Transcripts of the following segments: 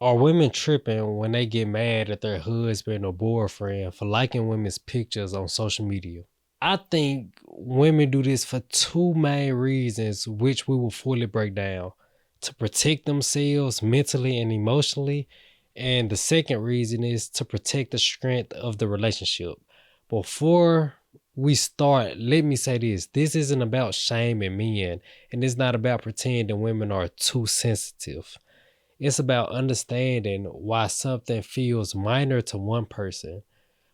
Are women tripping when they get mad at their husband or boyfriend for liking women's pictures on social media? I think women do this for two main reasons, which we will fully break down: to protect themselves mentally and emotionally. And the second reason is to protect the strength of the relationship. Before we start, let me say this: this isn't about shaming men, and it's not about pretending women are too sensitive. It's about understanding why something feels minor to one person,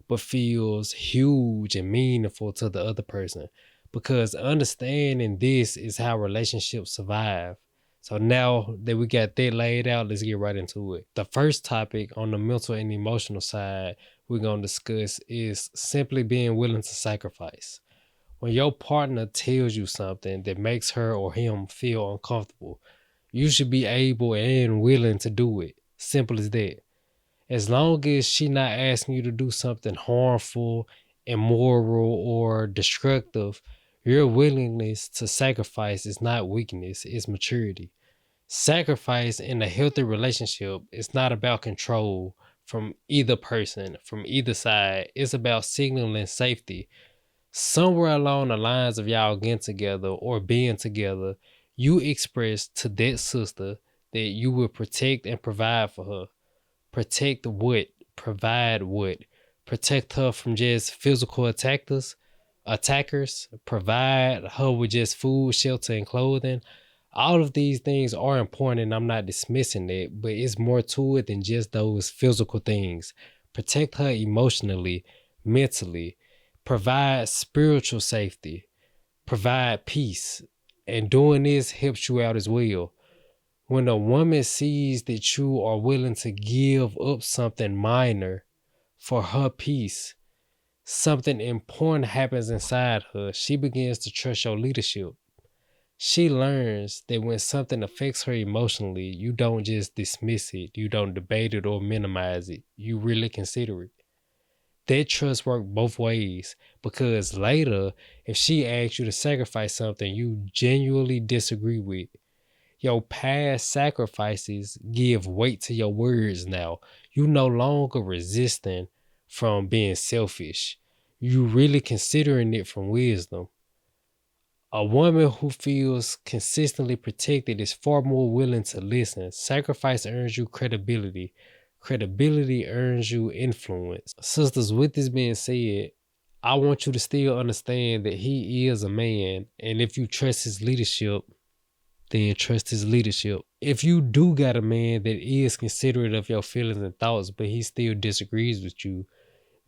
but feels huge and meaningful to the other person. Because understanding this is how relationships survive. So now that we got that laid out, let's get right into it. The first topic on the mental and emotional side we're going to discuss is simply being willing to sacrifice. When your partner tells you something that makes her or him feel uncomfortable, you should be able and willing to do it. Simple as that. As long as she not asking you to do something harmful, immoral, or destructive, your willingness to sacrifice is not weakness, it's maturity. Sacrifice in a healthy relationship is not about control from either person, from either side. It's about signaling safety. Somewhere along the lines of y'all getting together or being together, you expressed to that sister that you will protect and provide for her. Protect what? Provide what? Protect her from just physical attackers, provide her with just food, shelter, and clothing. All of these things are important, and I'm not dismissing it, but it's more to it than just those physical things. Protect her emotionally, mentally, provide spiritual safety, provide peace. And doing this helps you out as well. When a woman sees that you are willing to give up something minor for her peace, something important happens inside her. She begins to trust your leadership. She learns that when something affects her emotionally, you don't just dismiss it, you don't debate it or minimize it, you really consider it. That trust works both ways, because later, if she asks you to sacrifice something you genuinely disagree with, your past sacrifices give weight to your words now. You no longer resisting from being selfish. You really considering it from wisdom. A woman who feels consistently protected is far more willing to listen. Sacrifice earns you credibility. Credibility earns you influence. Sisters, with this being said, I want you to still understand that he is a man, and if you trust his leadership, then trust his leadership. If you do got a man that is considerate of your feelings and thoughts, but he still disagrees with you,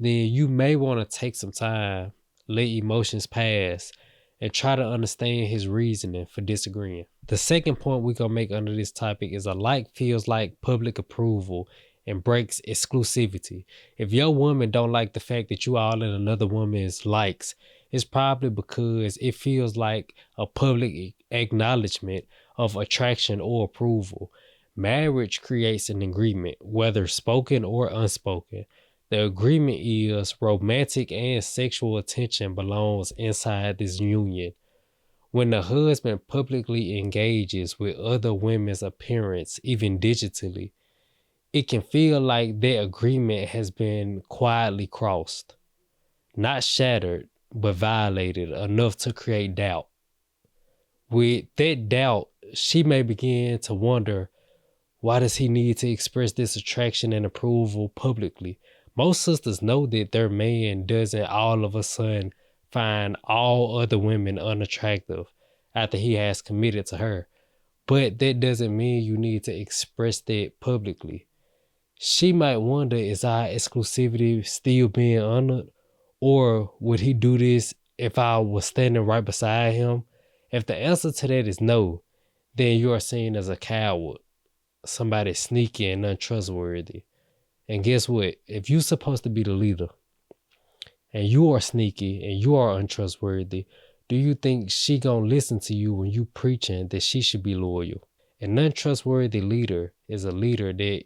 then you may want to take some time, let emotions pass, and try to understand his reasoning for disagreeing. The second point we're going to make under this topic is a like feels like public approval and breaks exclusivity. If your woman don't like the fact that you all in another woman's likes, it's probably because it feels like a public acknowledgement of attraction or approval. Marriage creates an agreement, whether spoken or unspoken. The agreement is romantic and sexual attention belongs inside this union. When the husband publicly engages with other women's appearance, even digitally, it can feel like that agreement has been quietly crossed, not shattered, but violated enough to create doubt. With that doubt, she may begin to wonder, why does he need to express this attraction and approval publicly? Most sisters know that their man doesn't all of a sudden find all other women unattractive after he has committed to her. But that doesn't mean you need to express that publicly. She might wonder, is our exclusivity still being honored? Or would he do this if I was standing right beside him? If the answer to that is no, then you are seen as a coward, somebody sneaky and untrustworthy. And guess what? If you're supposed to be the leader and you are sneaky and you are untrustworthy, do you think she gonna listen to you when you preaching that she should be loyal? An untrustworthy leader is a leader that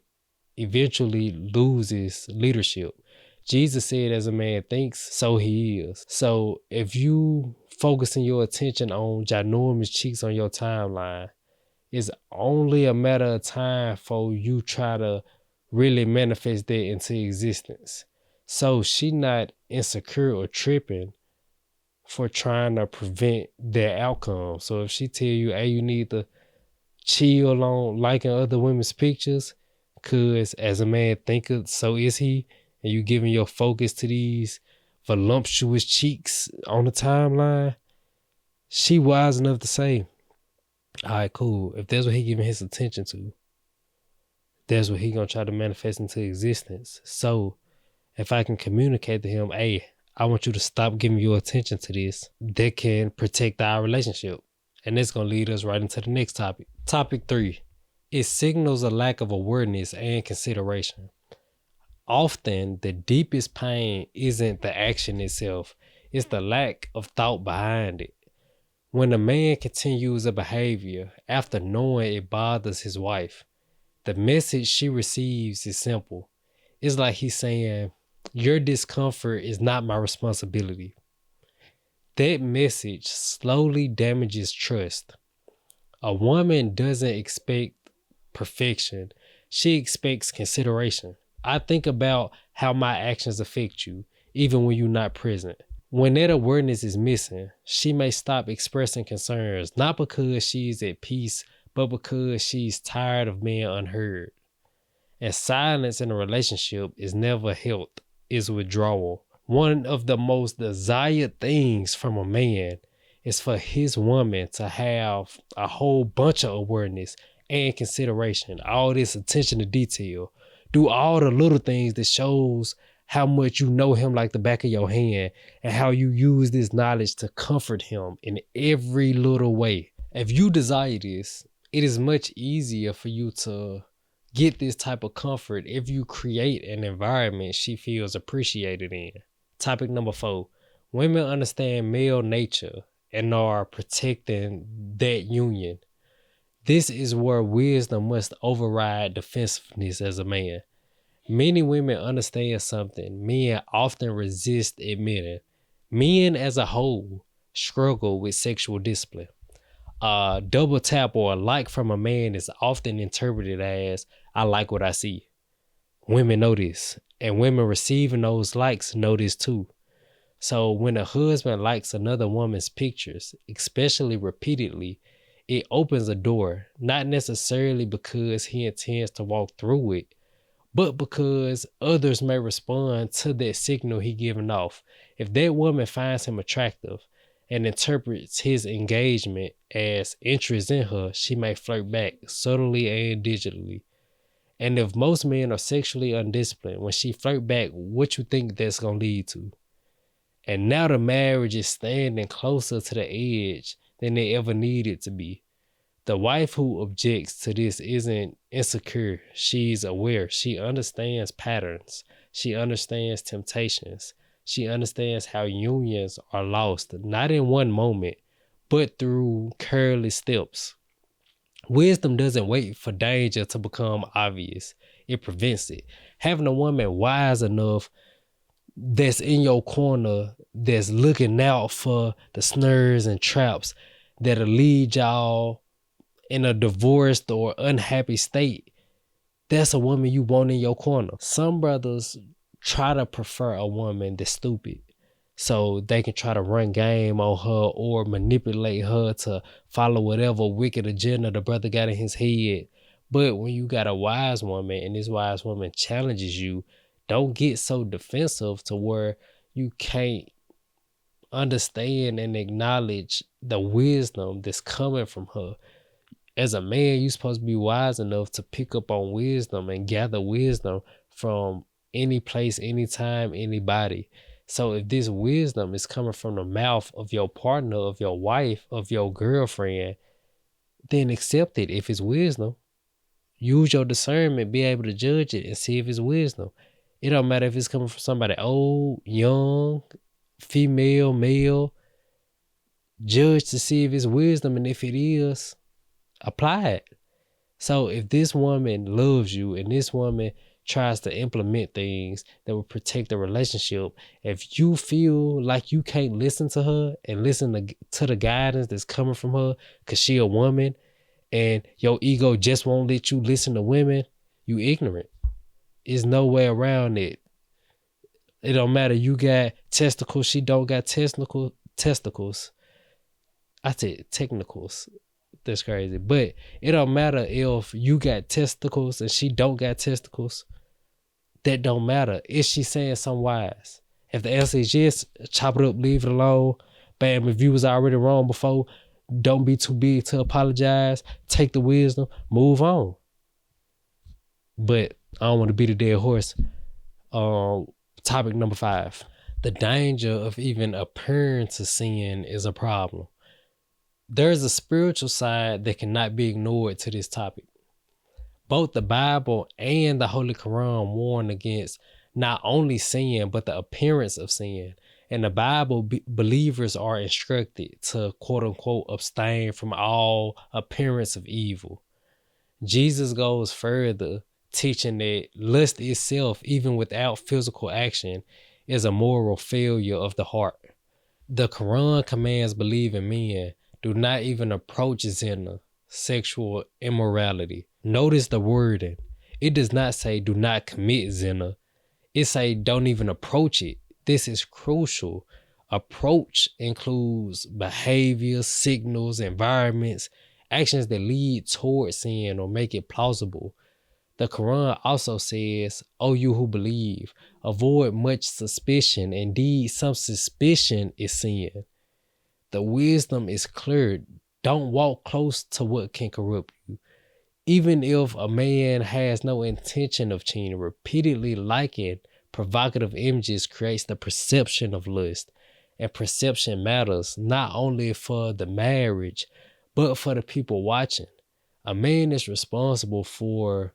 eventually loses leadership. Jesus said, as a man thinks, so he is. So if you focusing your attention on ginormous cheeks on your timeline, It's only a matter of time for you try to really manifest that into existence. So she not insecure or tripping for trying to prevent that outcome. So if she tell you, hey, you need to chill on liking other women's pictures, cause as a man thinketh, so is he, and you giving your focus to these voluptuous cheeks on the timeline, she wise enough to say, all right, cool. If that's what he giving his attention to, that's what he gonna try to manifest into existence. So if I can communicate to him, hey, I want you to stop giving your attention to this, that can protect our relationship. And that's gonna lead us right into the next topic. Topic 3. It signals a lack of awareness and consideration. Often the deepest pain isn't the action itself, it's the lack of thought behind it. When a man continues a behavior after knowing it bothers his wife, the message she receives is simple. It's like he's saying, your discomfort is not my responsibility. That message slowly damages trust. A woman doesn't expect perfection. She expects consideration. I think about how my actions affect you, even when you're not present. When that awareness is missing, she may stop expressing concerns, not because she's at peace, but because she's tired of being unheard. And silence in a relationship is never health, it's withdrawal. One of the most desired things from a man is for his woman to have a whole bunch of awareness and consideration, all this attention to detail, do all the little things that shows how much you know him like the back of your hand and how you use this knowledge to comfort him in every little way. If you desire this, it is much easier for you to get this type of comfort if you create an environment she feels appreciated in. Topic number 4. Women understand male nature and are protecting that union. This is where wisdom must override defensiveness as a man. Many women understand something men often resist admitting. Men as a whole struggle with sexual discipline. A double tap or a like from a man is often interpreted as, I like what I see. Women know this, and women receiving those likes know this too. So when a husband likes another woman's pictures, especially repeatedly, it opens a door, not necessarily because he intends to walk through it, but because others may respond to that signal he giving off. If that woman finds him attractive and interprets his engagement as interest in her, she may flirt back subtly and digitally. And if most men are sexually undisciplined, when she flirt back, what you think that's gonna lead to? And now the marriage is standing closer to the edge than they ever needed to be. The wife who objects to this isn't insecure. She's aware. She understands patterns. She understands temptations. She understands how unions are lost, not in one moment, but through careless steps. Wisdom doesn't wait for danger to become obvious. It prevents it. Having a woman wise enough that's in your corner, that's looking out for the snares and traps that'll lead y'all in a divorced or unhappy state, that's a woman you want in your corner. Some brothers try to prefer a woman that's stupid so they can try to run game on her or manipulate her to follow whatever wicked agenda the brother got in his head. But when you got a wise woman and this wise woman challenges you, don't get so defensive to where you can't understand and acknowledge the wisdom that's coming from her. As a man, you're supposed to be wise enough to pick up on wisdom and gather wisdom from any place, anytime, anybody. So if this wisdom is coming from the mouth of your partner, of your wife, of your girlfriend, then accept it if it's wisdom. Use your discernment, be able to judge it and see if it's wisdom. It don't matter if it's coming from somebody old, young, female, male. Judge to see if it's wisdom, and if it is, apply it. So if this woman loves you and this woman tries to implement things that will protect the relationship, if you feel like you can't listen to her and listen to the guidance that's coming from her because she a woman and your ego just won't let you listen to women, you ignorant. There's no way around it. It don't matter. You got testicles, she don't got testicles. I said technicals. That's crazy. But it don't matter if you got testicles and she don't got testicles. That don't matter. Is she saying something wise? If the answer is yes, chop it up, leave it alone. Bam, if you was already wrong before, don't be too big to apologize. Take the wisdom, move on. But I don't want to beat a dead horse. Topic number 5. The danger of even appearing to sin is a problem. There's a spiritual side that cannot be ignored to this topic. Both the Bible and the Holy Quran warn against not only sin, but the appearance of sin. In the Bible, believers are instructed to, quote unquote, abstain from all appearance of evil. Jesus goes further, teaching that lust itself, even without physical action, is a moral failure of the heart. The Quran commands believing men do not even approach zina, sexual immorality. Notice the wording. It does not say do not commit zina. It say don't even approach it. This is crucial. Approach includes behavior, signals, environments, actions that lead towards sin or make it plausible. The Quran also says, "O you who believe, avoid much suspicion. Indeed, some suspicion is sin." The wisdom is clear. Don't walk close to what can corrupt you. Even if a man has no intention of cheating, repeatedly liking provocative images creates the perception of lust. And perception matters not only for the marriage, but for the people watching. A man is responsible for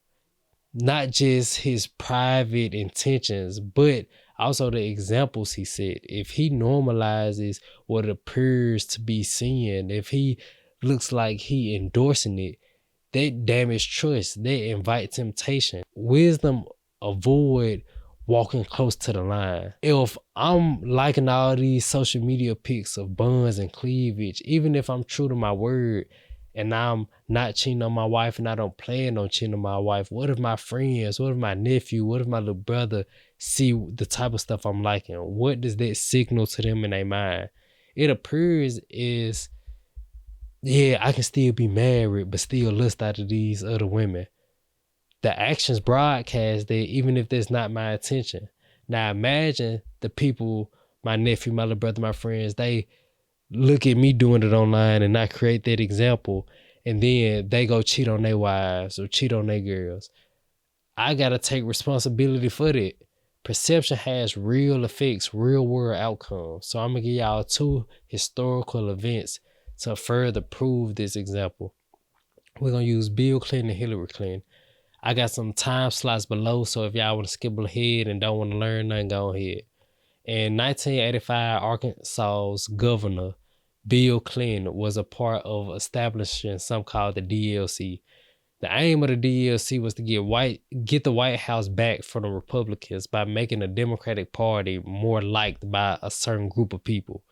not just his private intentions, but also the examples he set. If he normalizes what appears to be sin, if he looks like he endorsing it, that damage trust, that invite temptation. Wisdom avoid walking close to the line. If I'm liking all these social media pics of buns and cleavage, even if I'm true to my word and I'm not cheating on my wife and I don't plan on cheating on my wife, what if my friends, what if my nephew, what if my little brother see the type of stuff I'm liking? What does that signal to them in their mind? It appears is, yeah, I can still be married, but still lust out of these other women. The actions broadcast that even if that's not my intention. Now imagine the people, my nephew, my little brother, my friends, they look at me doing it online and I create that example, and then they go cheat on their wives or cheat on their girls. I gotta take responsibility for that. Perception has real effects, real world outcomes. So I'm gonna give y'all 2 historical events to further prove this example. We're gonna use Bill Clinton and Hillary Clinton. I got some time slots below, so if y'all want to skip ahead and don't want to learn nothing, go ahead. In 1985, Arkansas's governor, Bill Clinton, was a part of establishing something called the DLC. The aim of the DLC was to get the White House back from the Republicans by making the Democratic Party more liked by a certain group of people,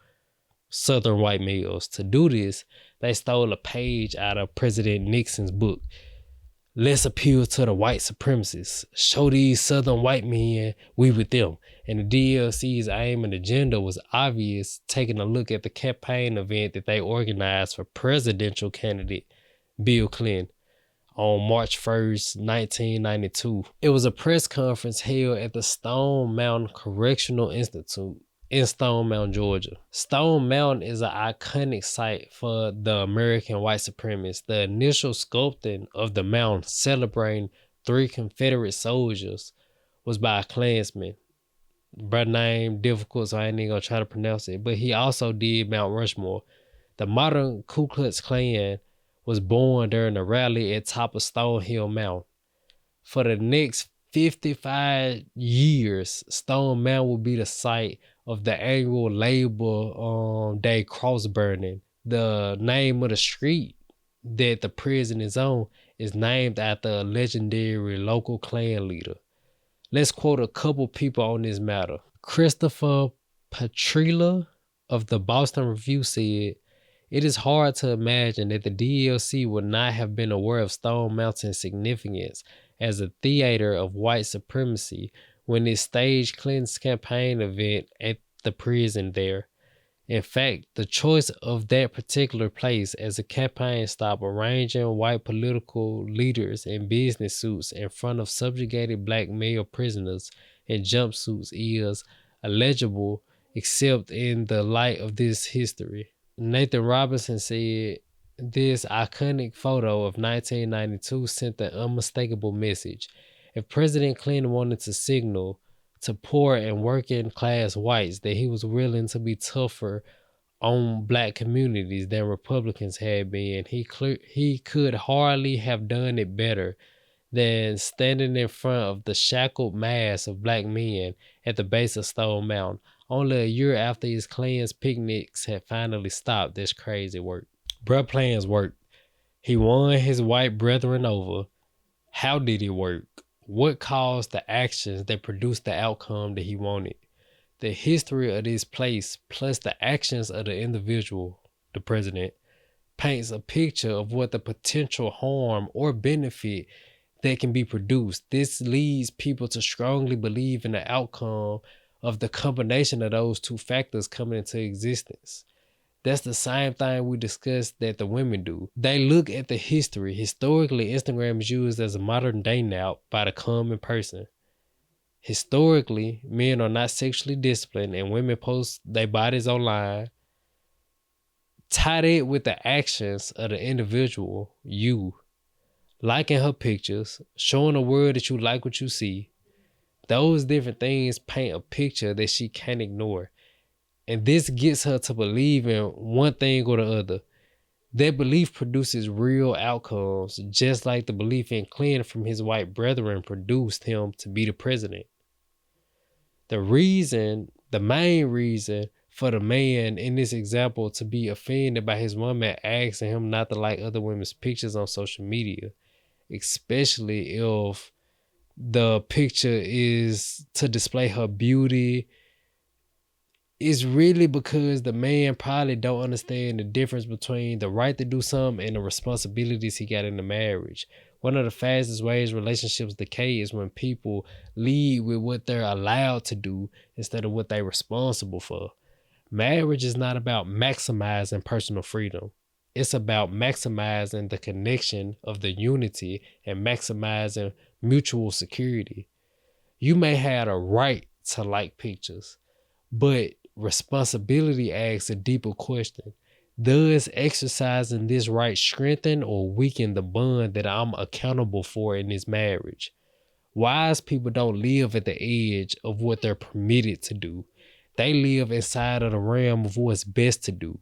Southern white males. To do this, they stole a page out of President Nixon's book. Let's appeal to the white supremacists. Show these Southern white men we with them. And the DLC's aim and agenda was obvious, taking a look at the campaign event that they organized for presidential candidate Bill Clinton on March 1st, 1992. It was a press conference held at the Stone Mountain Correctional Institute in Stone Mountain, Georgia. Stone Mountain is an iconic site for the American white supremacists. The initial sculpting of the mountain celebrating 3 Confederate soldiers was by a Klansman. Bruh name difficult, so I ain't even gonna try to pronounce it. But he also did Mount Rushmore. The modern Ku Klux Klan was born during a rally at top of Stonehill Mountain. For the next 55 years, Stone Mountain will be the site of the annual Labor Day cross burning. The name of the street that the prison is on is named after a legendary local Klan leader. Let's quote a couple people on this matter. Christopher Petrilla of the Boston Review said, It is hard to imagine that the DLC would not have been aware of Stone Mountain's significance as a theater of white supremacy when it staged Clinton's campaign event at the prison there. In fact, the choice of that particular place as a campaign stop arranging white political leaders in business suits in front of subjugated black male prisoners in jumpsuits is illegible except in the light of this history. Nathan Robinson said this iconic photo of 1992 sent the unmistakable message. If President Clinton wanted to signal to poor and working class whites that he was willing to be tougher on black communities than Republicans had been, he could hardly have done it better than standing in front of the shackled mass of black men at the base of Stone Mountain, only a year after his Klan's picnics had finally stopped this crazy work. Bruh plans worked. He won his white brethren over. How did it work? What caused the actions that produced the outcome that he wanted? The history of this place, plus the actions of the individual, the president, paints a picture of what the potential harm or benefit that can be produced. This leads people to strongly believe in the outcome of the combination of those two factors coming into existence. That's the same thing we discussed that the women do. They look at the history. Historically, Instagram is used as a modern dating app by the common person. Historically, men are not sexually disciplined and women post their bodies online. Tie that with the actions of the individual, you, liking her pictures, showing the world that you like what you see. Those different things paint a picture that she can't ignore. And this gets her to believe in one thing or the other. That belief produces real outcomes, just like the belief in Clinton from his white brethren produced him to be the president. The main reason for the man in this example to be offended by his woman asking him not to like other women's pictures on social media, especially if the picture is to display her beauty, is really because the man probably don't understand the difference between the right to do something and the responsibilities he got in the marriage. One of the fastest ways relationships decay is when people lead with what they're allowed to do instead of what they're responsible for. Marriage is not about maximizing personal freedom. It's about maximizing the connection of the unity and maximizing mutual security. You may have a right to like pictures, but responsibility asks a deeper question. Does exercising this right strengthen or weaken the bond that I'm accountable for in this marriage? Wise people don't live at the edge of what they're permitted to do. They live inside of the realm of what's best to do.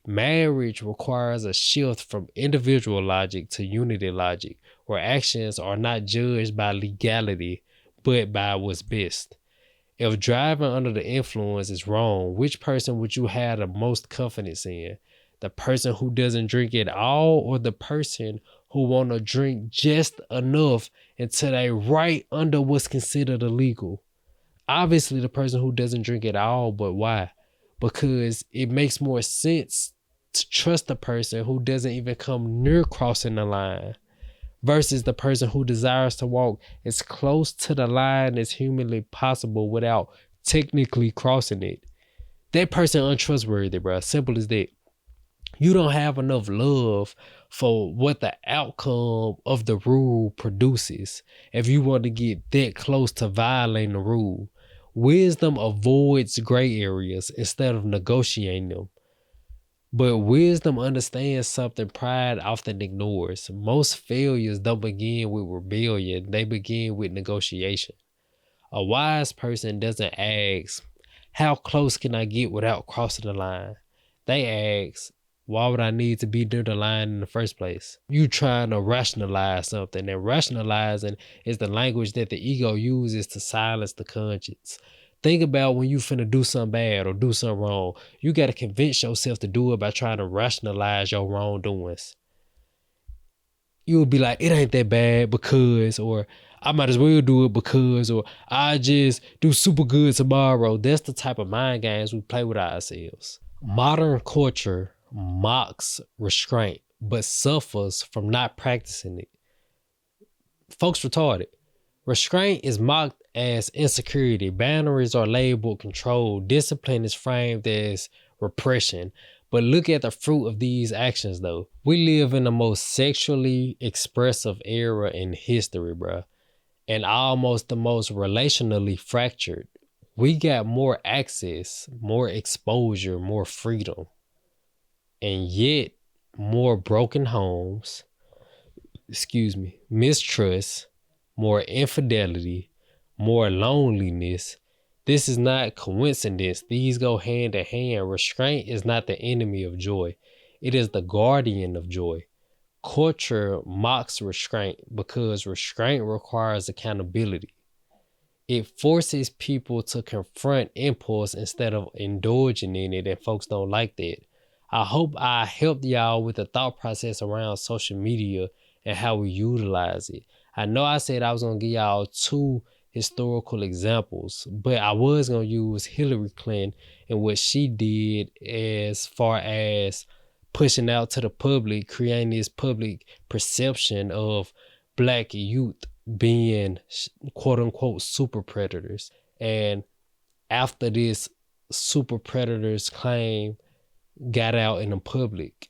Marriage requires a shift from individual logic to unity logic, where actions are not judged by legality, but by what's best. If driving under the influence is wrong, which person would you have the most confidence in? The person who doesn't drink at all, or the person who want to drink just enough until they right under what's considered illegal? Obviously the person who doesn't drink at all, but why? Because it makes more sense to trust the person who doesn't even come near crossing the line versus the person who desires to walk as close to the line as humanly possible without technically crossing it. That person untrustworthy, bro. Simple as that. You don't have enough love for what the outcome of the rule produces if you want to get that close to violating the rule. Wisdom avoids gray areas instead of negotiating them. But wisdom understands something pride often ignores. Most failures don't begin with rebellion, they begin with negotiation. A wise person doesn't ask, how close can I get without crossing the line? They ask, why would I need to be near the line in the first place? You trying to rationalize something, and rationalizing is the language that the ego uses to silence the conscience. Think about when you finna do something bad or do something wrong. You got to convince yourself to do it by trying to rationalize your wrongdoings. You would be like, it ain't that bad because, or I might as well do it because, or I just do super good tomorrow. That's the type of mind games we play with ourselves. Modern culture mocks restraint but suffers from not practicing it. Folks retarded. Restraint is mocked as insecurity. Boundaries are labeled control. Discipline is framed as repression. But look at the fruit of these actions, though. We live in the most sexually expressive era in history, bruh, and almost the most relationally fractured. We got more access, more exposure, more freedom, and yet more broken homes, mistrust, more infidelity, more loneliness. This is not coincidence. These go hand in hand. Restraint is not the enemy of joy. It is the guardian of joy. Culture mocks restraint because restraint requires accountability. It forces people to confront impulse instead of indulging in it, and folks don't like that. I hope I helped y'all with the thought process around social media and how we utilize it. I know I said I was going to give y'all 2 historical examples, but I was going to use Hillary Clinton and what she did as far as pushing out to the public, creating this public perception of black youth being quote unquote super predators. And after this super predators claim got out in the public,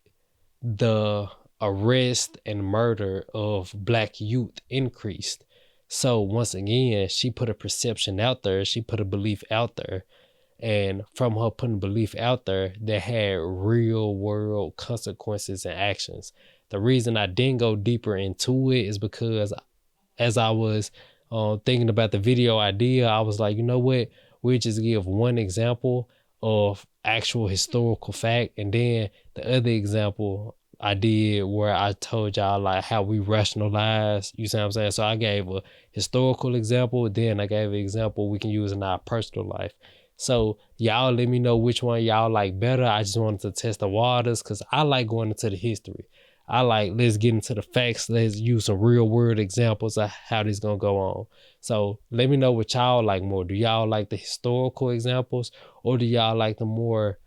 the arrest and murder of black youth increased. So once again, she put a perception out there. She put a belief out there. And from her putting belief out there, that had real world consequences and actions. The reason I didn't go deeper into it is because as I was thinking about the video idea, I was like, you know what? We just give one example of actual historical fact, and then the other example I did where I told y'all like how we rationalize, you see what I'm saying? So I gave a historical example, then I gave an example we can use in our personal life. So y'all let me know which one y'all like better. I just wanted to test the waters because I like going into the history. I like, let's get into the facts. Let's use some real world examples of how this gonna go on. So let me know what y'all like more. Do y'all like the historical examples or do y'all like the more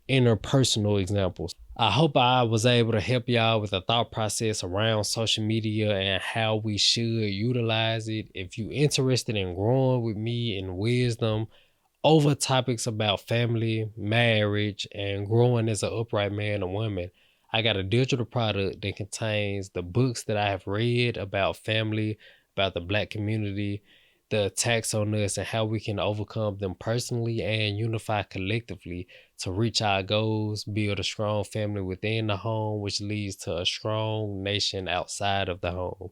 interpersonal examples? I hope I was able to help y'all with the thought process around social media and how we should utilize it. If you're interested in growing with me in wisdom over topics about family, marriage, and growing as an upright man or woman, I got a digital product that contains the books that I have read about family, about the black community, the attacks on us, and how we can overcome them personally and unify collectively to reach our goals, build a strong family within the home, which leads to a strong nation outside of the home.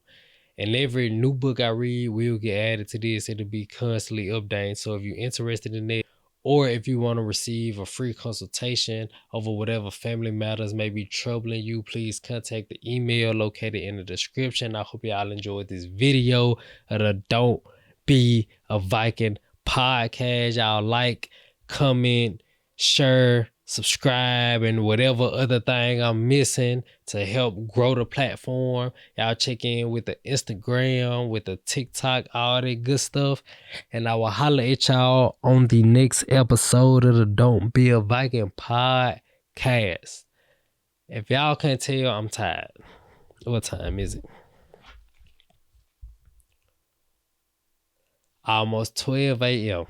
And every new book I read will get added to this. It'll be constantly updated. So if you're interested in it, or if you want to receive a free consultation over whatever family matters may be troubling you, please contact the email located in the description. I hope y'all enjoyed this video of the Don't Be a Viking podcast. Y'all like, comment, share, subscribe, and whatever other thing I'm missing to help grow the platform. Y'all check in with the Instagram, with the TikTok, all that good stuff. And I will holler at y'all on the next episode of the Don't Be a Viking podcast. If y'all can't tell, I'm tired. What time is it? Almost 12 a.m.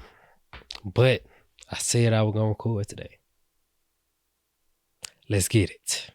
But I said I was going to record today. Let's get it.